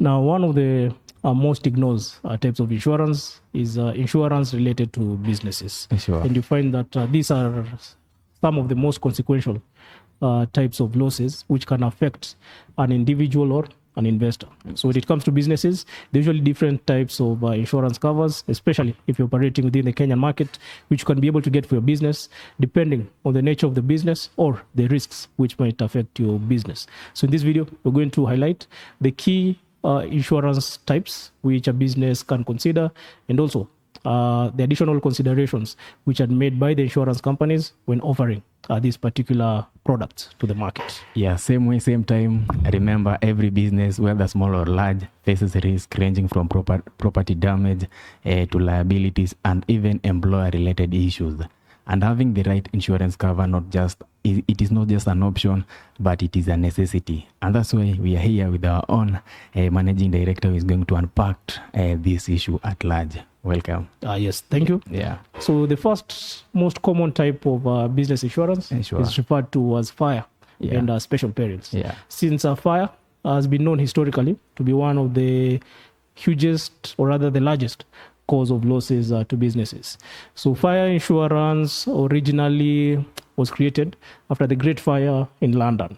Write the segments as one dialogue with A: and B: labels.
A: Now, one of the most ignored types of insurance is insurance related to businesses.
B: Sure.
A: And you find that these are some of the most consequential types of losses which can affect an individual or an investor. So when it comes to businesses, there's usually different types of insurance covers, especially if you're operating within the Kenyan market, which you can be able to get for your business, depending on the nature of the business or the risks which might affect your business. So in this video, we're going to highlight the key insurance types which a business can consider, and also the additional considerations which are made by the insurance companies when offering these particular products to the market.
B: Yeah, same way, same time. Remember, every business, whether small or large, faces risk ranging from property damage to liabilities and even employer-related issues. And having the right insurance cover, it is not just an option, but it is a necessity. And that's why we are here with our own managing director who is going to unpack this issue at large. Welcome.
A: Yes, thank you.
B: Yeah.
A: So the first most common type of business insurance is referred to as fire and special perils.
B: Yeah.
A: Since fire has been known historically to be one of the hugest, or rather the largest, cause of losses to businesses. So fire insurance originally was created after the Great Fire in London.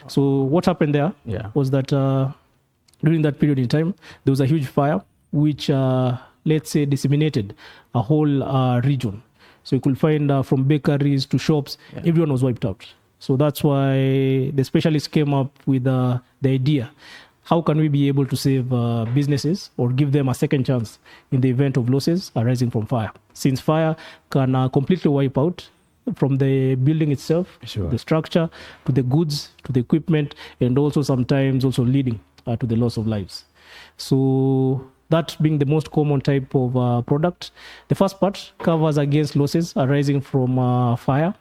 A: So what happened there was that during that period in time, there was a huge fire which, let's say, disseminated a whole region. So you could find from bakeries to shops, everyone was wiped out. So that's why the specialists came up with the idea: how can we be able to save businesses or give them a second chance in the event of losses arising from fire? Since fire can completely wipe out from the building itself, the structure, to the goods, to the equipment, and also sometimes also leading to the loss of lives. So that being the most common type of product, the first part covers against losses arising from fire,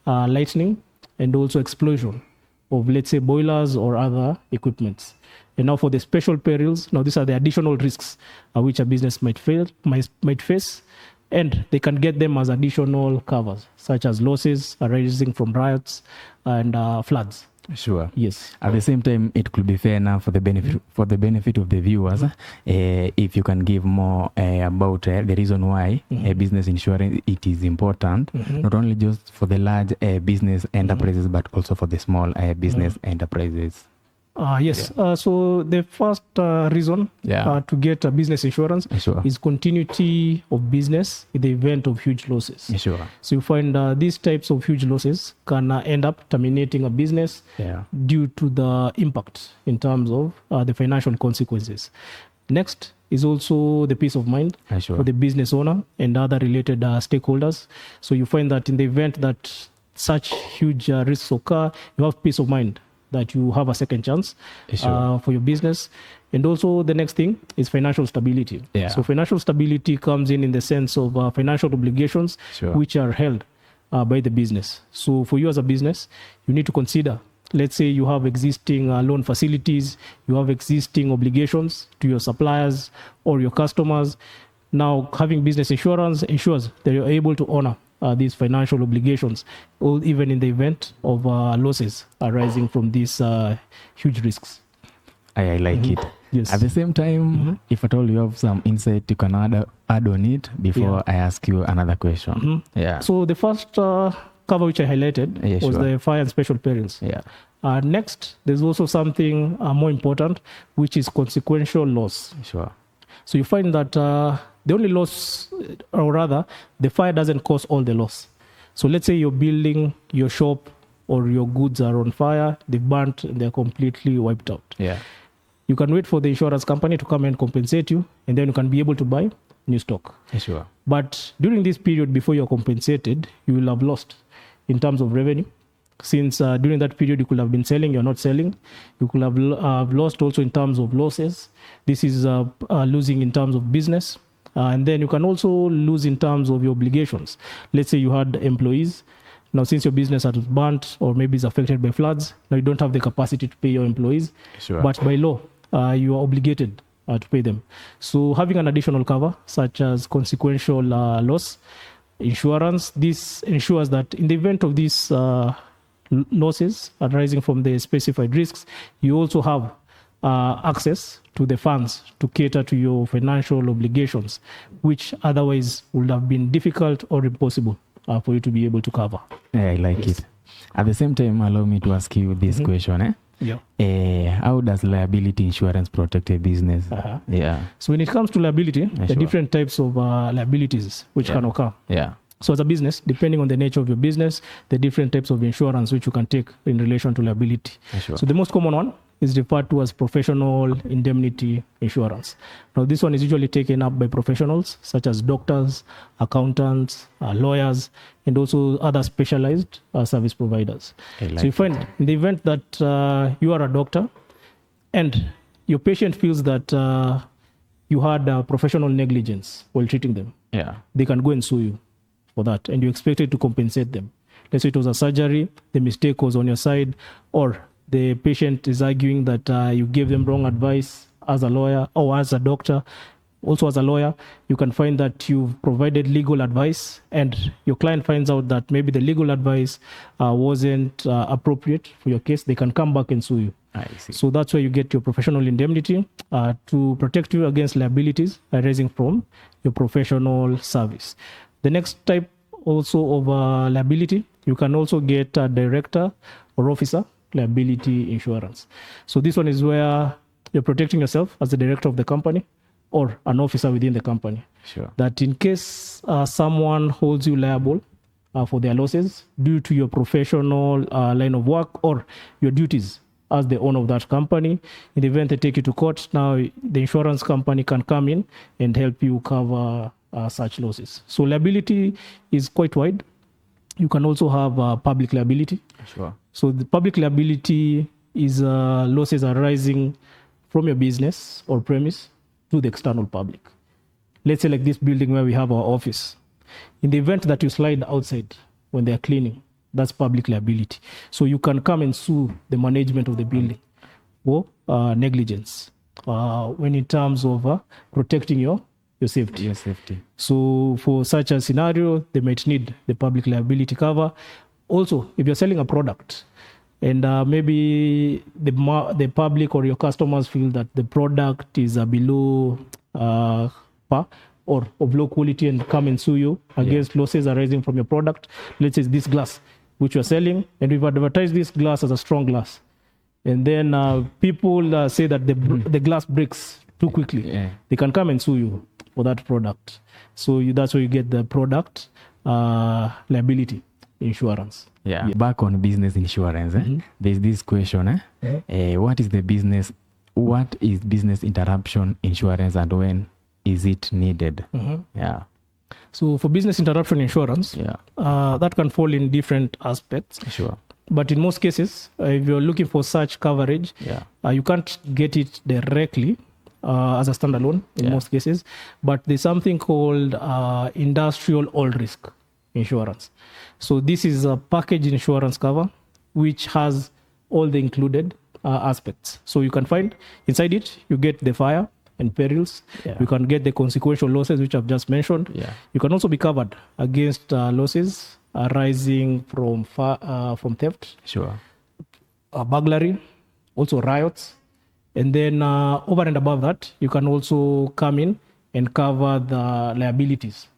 A: lightning, and also explosion of, let's say, boilers or other equipments. And now for the special perils, now these are the additional risks which a business might face, and they can get them as additional covers, such as losses arising from riots and floods.
B: Sure.
A: Yes.
B: At the same time, it could be fair now for the benefit of the viewers, if you can give more about the reason why business insurance it is important, not only just for the large business enterprises, but also for the small business enterprises.
A: Yes. So the first reason to get a business insurance is continuity of business in the event of huge losses.
B: Sure.
A: So you find these types of huge losses can end up terminating a business due to the impact in terms of the financial consequences. Next is also the peace of mind for the business owner and other related stakeholders. So you find that in the event that such huge risks occur, you have peace of mind that you have a second chance for your business. And also the next thing is financial stability. So financial stability comes in the sense of financial obligations which are held by the business. So for you as a business, you need to consider, let's say you have existing loan facilities, you have existing obligations to your suppliers or your customers. Now, having business insurance ensures that you're able to honor these financial obligations, or even in the event of losses arising from these huge risks.
B: I like it.
A: Yes.
B: At the same time, if at all you have some insight, you can add on it before I ask you another question.
A: So the first cover which I highlighted was the fire and special perils. Next, there's also something more important, which is consequential loss. So you find that the only loss, or rather, the fire doesn't cause all the loss. So let's say you're building your shop or your goods are on fire, they've burnt, and they're completely wiped out. You can wait for the insurance company to come and compensate you, and then you can be able to buy new stock. But during this period before you're compensated, you will have lost in terms of revenue. Since during that period you could have been selling, you're not selling. You could have lost also in terms of losses. This is losing in terms of business. And then you can also lose in terms of your obligations. Let's say you had employees. Now, since your business has burnt or maybe is affected by floods, now you don't have the capacity to pay your employees. But by law, you are obligated to pay them. So having an additional cover, such as consequential loss insurance, this ensures that in the event of these losses arising from the specified risks, you also have access to the funds to cater to your financial obligations, which otherwise would have been difficult or impossible for you to be able to cover.
B: Yeah, I like it. At the same time, allow me to ask you this question. How does liability insurance protect a business? Yeah.
A: So when it comes to liability, there are different types of liabilities which can occur.
B: Yeah.
A: So as a business, depending on the nature of your business, the different types of insurance which you can take in relation to liability.
B: Sure.
A: So the most common one is referred to as professional indemnity insurance. Now, this one is usually taken up by professionals such as doctors, accountants, lawyers, and also other specialized service providers. So you find in the event that you are a doctor and your patient feels that you had professional negligence while treating them, they can go and sue you for that, and you're expected to compensate them. Let's say it was a surgery, the mistake was on your side, or the patient is arguing that you gave them wrong advice as a lawyer or as a doctor. Also as a lawyer, you can find that you've provided legal advice and your client finds out that maybe the legal advice wasn't appropriate for your case. They can come back and sue you.
B: I see.
A: So that's where you get your professional indemnity to protect you against liabilities arising from your professional service. The next type also of liability, you can also get a director or officer liability insurance. So this one is where you're protecting yourself as the director of the company or an officer within the company.
B: Sure.
A: That in case someone holds you liable for their losses due to your professional line of work or your duties as the owner of that company, in the event they take you to court, now the insurance company can come in and help you cover such losses. So liability is quite wide. You can also have public liability.
B: Sure.
A: So the public liability is losses arising from your business or premise to the external public. Let's say like this building where we have our office. In the event that you slide outside when they're cleaning, that's public liability. So you can come and sue the management of the building for negligence when in terms of protecting your safety.
B: Your safety.
A: So for such a scenario, they might need the public liability cover. Also, if you're selling a product and maybe the public or your customers feel that the product is below par or of low quality and come and sue you against losses arising from your product, let's say this glass which you're selling, and we've advertised this glass as a strong glass. And then people say that the glass breaks too quickly. They can come and sue you for that product. So that's where you get the product liability insurance.
B: Yeah. Back on business insurance, there's this question. What is business interruption insurance and when is it needed? Yeah.
A: So for business interruption insurance, that can fall in different aspects.
B: Sure.
A: But in most cases, if you're looking for such coverage, you can't get it directly as a standalone in most cases. But there's something called industrial all risk insurance. So this is a package insurance cover which has all the included aspects. So you can find inside it, you get the fire and perils. You can get the consequential losses which I've just mentioned. You can also be covered against losses arising from theft, burglary, also riots. And then over and above that, you can also come in and cover the liabilities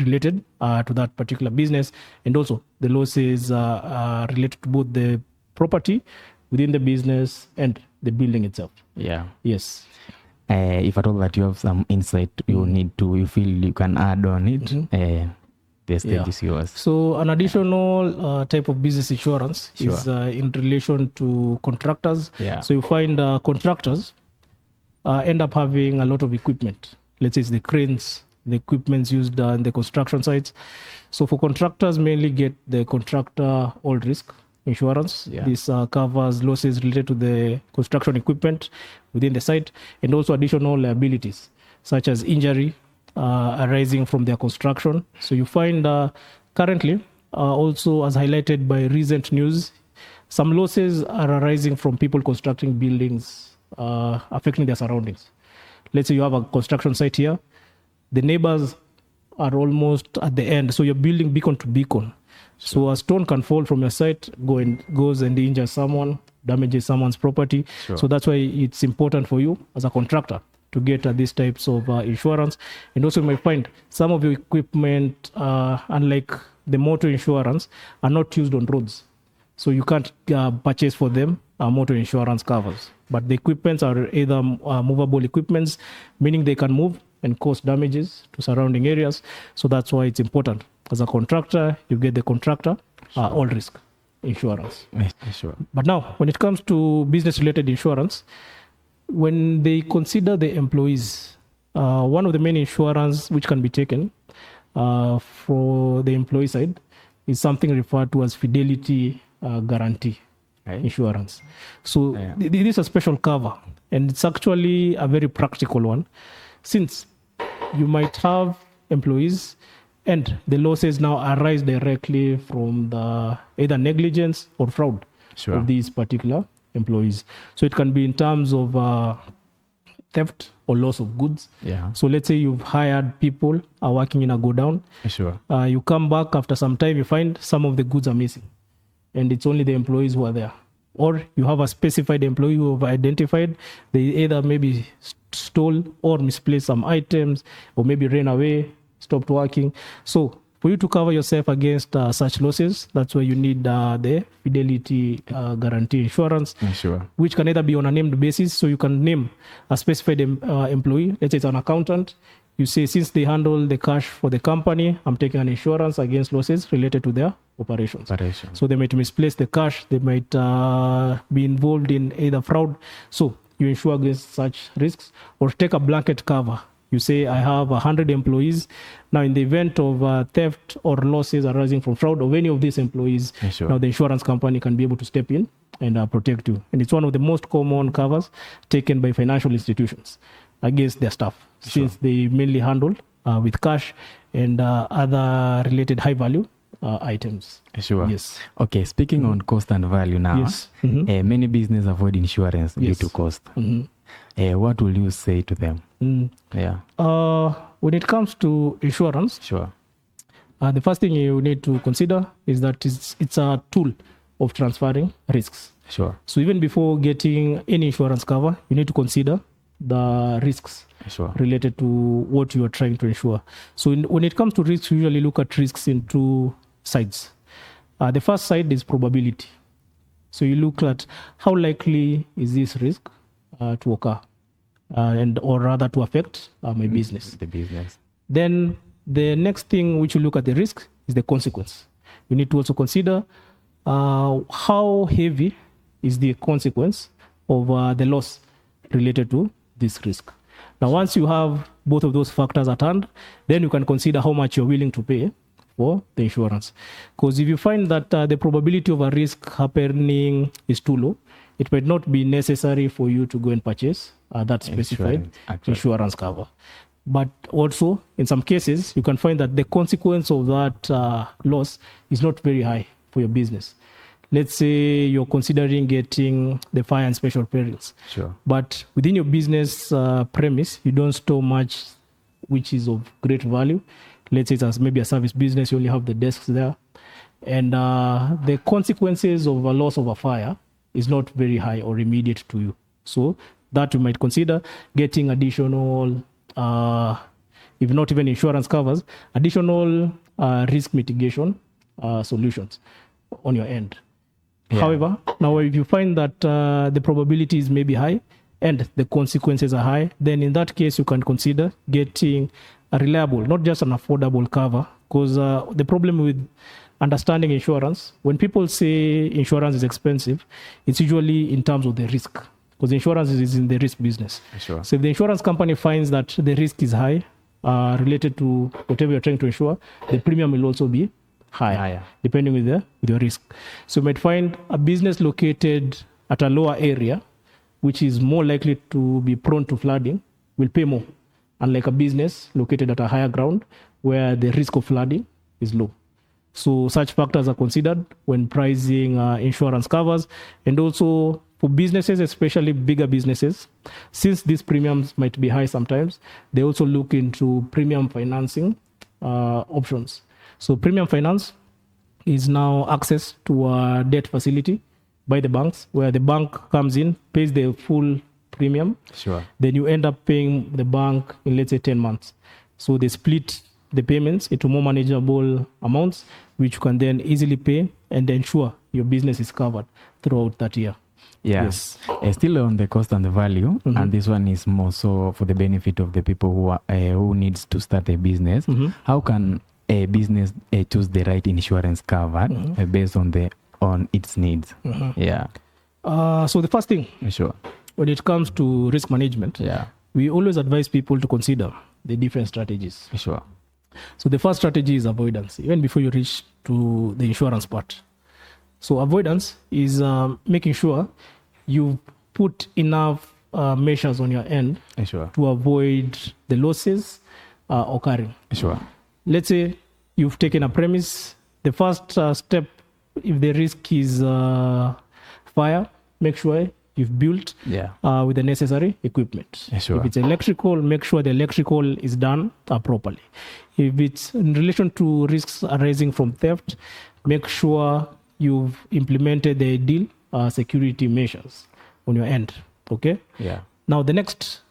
A: related to that particular business, and also the losses related to both the property within the business and the building itself. Yes.
B: If at all that you have some insight you feel you can add on it, the stage is yours.
A: So an additional type of business insurance is in relation to contractors. So you find contractors end up having a lot of equipment. Let's say it's the cranes, the equipments used in the construction sites. So for contractors, mainly get the contractor all risk insurance. This covers losses related to the construction equipment within the site, and also additional liabilities such as injury arising from their construction. So you find currently, also as highlighted by recent news, some losses are arising from people constructing buildings affecting their surroundings. Let's say you have a construction site here. The neighbors are almost at the end. So you're building beacon to beacon. So a stone can fall from your site, goes and injure someone, damages someone's property.
B: Sure.
A: So that's why it's important for you as a contractor to get these types of insurance. And also you might find some of your equipment, unlike the motor insurance, are not used on roads. So you can't purchase for them motor insurance covers. But the equipments are either movable equipments, meaning they can move and cause damages to surrounding areas. So that's why it's important. As a contractor, you get the contractor all risk insurance.
B: Sure.
A: But now, when it comes to business-related insurance, when they consider the employees, one of the main insurance which can be taken for the employee side is something referred to as fidelity guarantee insurance. So this is a special cover, and it's actually a very practical one, since you might have employees and the losses now arise directly from the either negligence or fraud of these particular employees. So it can be in terms of theft or loss of goods.
B: Yeah.
A: So let's say you've hired people are working in a godown.
B: Sure.
A: You come back after some time, you find some of the goods are missing, and it's only the employees who are there. Or you have a specified employee who have identified, they either maybe stole or misplaced some items, or maybe ran away, stopped working. So for you to cover yourself against such losses, that's why you need the fidelity guarantee insurance, which can either be on a named basis. So you can name a specified employee. Let's say it's an accountant. You say, since they handle the cash for the company, I'm taking an insurance against losses related to their operations. So they might misplace the cash. They might be involved in either fraud. So you insure against such risks, or take a blanket cover. You say, I have 100 employees. Now, in the event of theft or losses arising from fraud of any of these employees, now the insurance company can be able to step in and protect you. And it's one of the most common covers taken by financial institutions against their staff, since they mainly handle with cash and other related high value items.
B: Yes. Okay, speaking on cost and value now, many businesses avoid insurance due to cost. What will you say to them?
A: When it comes to insurance, the first thing you need to consider is that it's a tool of transferring risks. So even before getting any insurance cover, you need to consider the risks related to what you are trying to insure. So when it comes to risks, you usually look at risks in two sides. The first side is probability. So you look at how likely is this risk to occur, or rather to affect my business. Then the next thing which you look at the risk is the consequence. You need to also consider how heavy is the consequence of the loss related to this risk. Now, once you have both of those factors at hand, then you can consider how much you're willing to pay for the insurance. Because if you find that the probability of a risk happening is too low, it might not be necessary for you to go and purchase that specified insurance cover. But also, in some cases, you can find that the consequence of that loss is not very high for your business. Let's say you're considering getting the fire and special perils. But within your business premise, you don't store much which is of great value. Let's say it's maybe a service business, you only have the desks there. And the consequences of a loss of a fire is not very high or immediate to you. So that you might consider getting additional, if not even insurance covers, additional risk mitigation solutions on your end. However, now if you find that the probability is maybe high and the consequences are high, then in that case, you can consider getting a reliable, not just an affordable cover. Because the problem with understanding insurance, when people say insurance is expensive, it's usually in terms of the risk, because insurance is in the risk business. So if the insurance company finds that the risk is high related to whatever you're trying to insure, the premium will also be higher, depending with your risk. So you might find a business located at a lower area, which is more likely to be prone to flooding, will pay more, unlike a business located at a higher ground where the risk of flooding is low. So such factors are considered when pricing insurance covers. And also for businesses, especially bigger businesses, since these premiums might be high sometimes, they also look into premium financing options. So premium finance is now access to a debt facility by the banks, where the bank comes in, pays the full premium.
B: Sure.
A: Then you end up paying the bank in, let's say, 10 months. So they split the payments into more manageable amounts, which you can then easily pay and ensure your business is covered throughout that year.
B: Yeah.
A: Yes.
B: Still on the cost and the value, and this one is more so for the benefit of the people who are, who needs to start a business. How can a business choose the right insurance cover based on its needs? Yeah.
A: So the first thing,
B: Sure.
A: when it comes to risk management,
B: Yeah.
A: we always advise people to consider the different strategies.
B: Sure.
A: So the first strategy is avoidance, even before you reach to the insurance part. So avoidance is making sure you put enough measures on your end
B: Sure.
A: to avoid the losses occurring.
B: Sure.
A: Let's say you've taken a premise. The first step, if the risk is fire, make sure you've built
B: Yeah.
A: with the necessary equipment.
B: Sure.
A: If it's electrical, make sure the electrical is done properly. If it's in relation to risks arising from theft, make sure you've implemented the ideal security measures on your end. Okay.
B: Yeah.
A: Now the next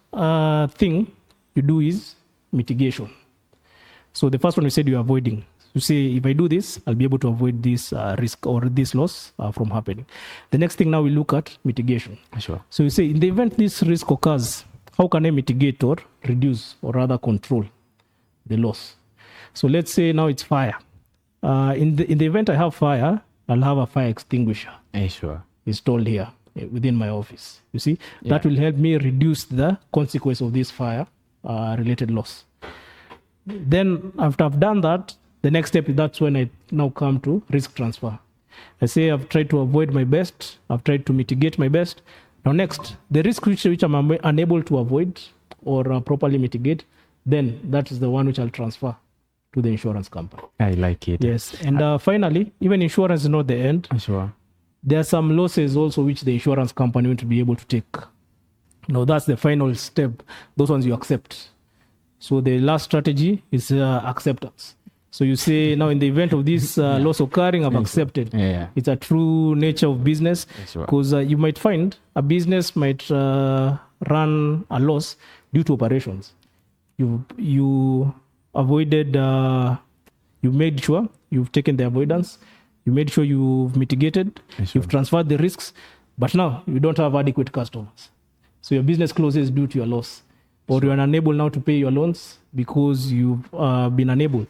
A: thing you do is mitigation. So the first one we said you're avoiding. You say, if I do this, I'll be able to avoid this risk or this loss from happening. The next thing now we look at mitigation.
B: Sure.
A: So you say, in the event this risk occurs, how can I mitigate or reduce or rather control the loss? So let's say now it's fire. In the event I have fire, I'll have a fire extinguisher
B: Sure.
A: installed here within my office. You see, that will help me reduce the consequence of this fire related loss. Then after I've done that, the next step, that's when I now come to risk transfer. I say I've tried to avoid my best, I've tried to mitigate my best. Now next, the risk which I'm unable to avoid or properly mitigate, then that is the one which I'll transfer to the insurance company.
B: I like it.
A: Yes, and finally, even insurance is not the end.
B: Sure.
A: There are some losses also which the insurance company will be able to take. Now that's the final step. Those ones you accept. So the last strategy is acceptance. So you say, now in the event of this loss occurring, I've accepted.
B: Yeah.
A: It's a true nature of business,
B: Sure.
A: because you might find a business might run a loss due to operations. You avoided, you made sure you've taken the avoidance, you made sure you've mitigated,
B: Sure.
A: you've transferred the risks, but now you don't have adequate customers. So your business closes due to your loss, or you are unable now to pay your loans because you've been unable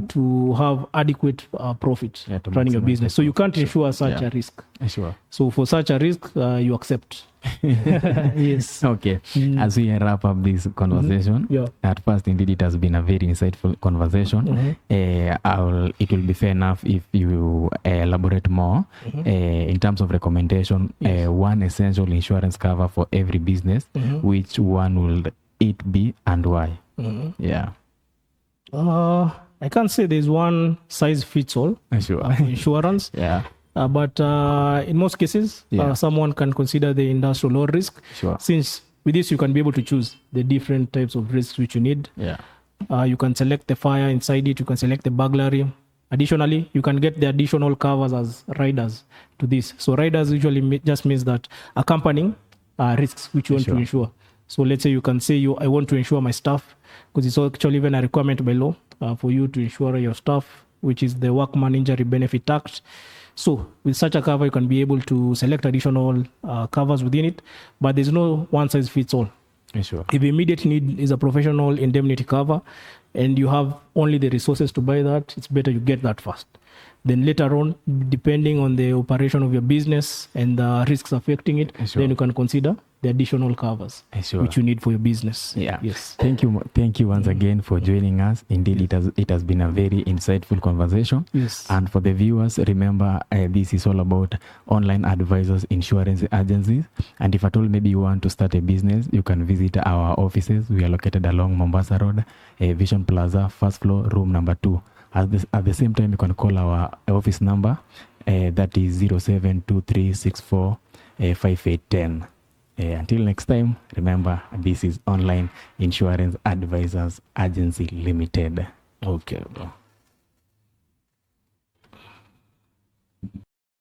A: to have adequate profit
B: To
A: running your
B: maximize
A: business. So you can't insure such
B: Yeah.
A: a risk.
B: Sure.
A: So for such a risk, you accept. Yes.
B: Okay. As we wrap up this conversation,
A: Yeah.
B: at first, indeed, it has been a very insightful conversation. It will be fair enough if you elaborate more in terms of recommendation. One essential insurance cover for every business. Which one will it be and why? Yeah.
A: I can't say there's one size fits all
B: Sure.
A: for insurance.
B: Yeah.
A: But in most cases,
B: Yeah.
A: someone can consider the industrial low risk.
B: Sure.
A: Since with this, you can be able to choose the different types of risks which you need.
B: Yeah.
A: You can select the fire inside it. You can select the burglary. Additionally, you can get the additional covers as riders to this. So riders usually just means that accompanying risks which you want to insure. So let's say you can say I want to insure my staff, because it's actually even a requirement by law for you to insure your staff, which is the Workman Injury Benefit Act. So with such a cover, you can be able to select additional covers within it, but there's no one size fits all.
B: Sure.
A: If the immediate need is a professional indemnity cover and you have only the resources to buy that, it's better you get that first. Then later on, depending on the operation of your business and the risks affecting it,
B: Sure.
A: then you can consider the additional covers
B: Sure.
A: which you need for your business.
B: Yeah.
A: Yes.
B: Thank you once again for joining us. Indeed, it has been a very insightful conversation.
A: Yes.
B: And for the viewers, remember this is all about online advisors, insurance agencies. And if at all maybe you want to start a business, you can visit our offices. We are located along Mombasa Road, Vision Plaza, first floor, room number 2. At the same time, you can call our office number, that is 0723645810. Until next time, remember, this is Online Insurance Advisors Agency Limited.
A: Okay.